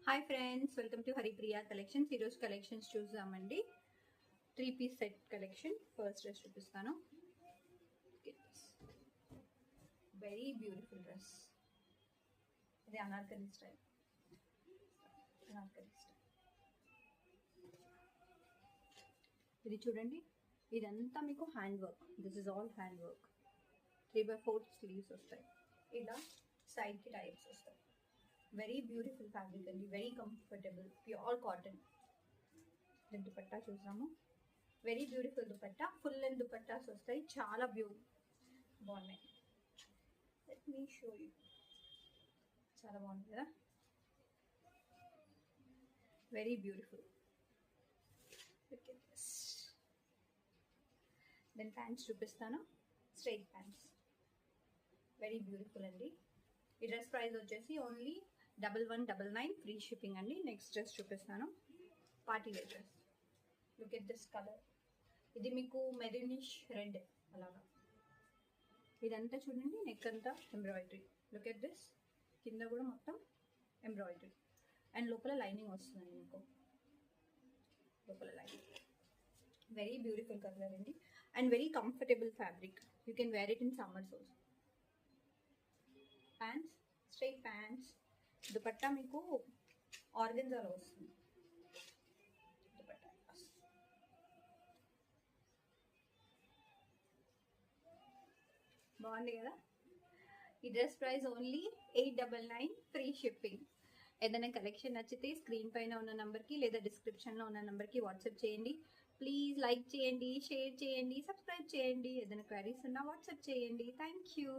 Hi friends, welcome to Haripriya collections. ఈరోజు collections చూద్దామండి. 3-piece set collection. First dress చూపిస్తాను. Very beautiful dress. ఇది anarkali style. ఇది చూడండి, ఇదంతా మీకు hand work. This is all hand work. 3/4 sleeves వస్తాయి. ఇలా సైడ్కి టైప్స్ వస్తాయి. వెరీ బ్యూటిఫుల్ ఫ్యాబ్రిక్ అండి, very comfortable, pure cotton. Dupatta చూసాము. Very beautiful dupatta, full length dupattas వస్తాయి. చాలా బాగున్నాయి. Let me show you. చాలా బాగుంది కదా, వెరీ బ్యూటిఫుల్. దెన్ ప్యాంట్స్ చూపిస్తాను. స్ట్రైట్ ప్యాంట్స్, వెరీ బ్యూటిఫుల్ అండి. ఈ డ్రెస్ ప్రైస్ వచ్చేసి ఓన్లీ 1199 ఫ్రీ షిప్పింగ్ అండి. నెక్స్ట్ డ్రెస్ చూపిస్తాను. Party wear dress. Look at this colour. ఇది మీకు మెరూనిష్ రెడ్ అలాగా. ఇదంతా చూడండి, నెక్ అంతా ఎంబ్రాయిడరీ. Look at this. కింద కూడా మొత్తం ఎంబ్రాయిడరీ అండ్ లోపల లైనింగ్ వస్తుందండి మీకు. లోపల లైనింగ్. వెరీ బ్యూటిఫుల్ కలర్ అండి and very comfortable fabric. You can wear it in summers also. Pants, straight pants. Dupatta మీకు ఆర్గన్జాలో వస్తుంది. దుపట్టా బాగుంది కదా. ఈ dress price only 899 free shipping. ఏదైనా కలెక్షన్ నచ్చితే స్క్రీన్ పైన ఉన్న నెంబర్కి లేదా డిస్క్రిప్షన్లో ఉన్న నెంబర్కి వాట్సాప్ చేయండి. ప్లీజ్ లైక్ చేయండి, షేర్ చేయండి, సబ్స్క్రైబ్ చేయండి. ఏదైనా క్వైరీస్ ఉన్నా వాట్సాప్ చేయండి. Thank you.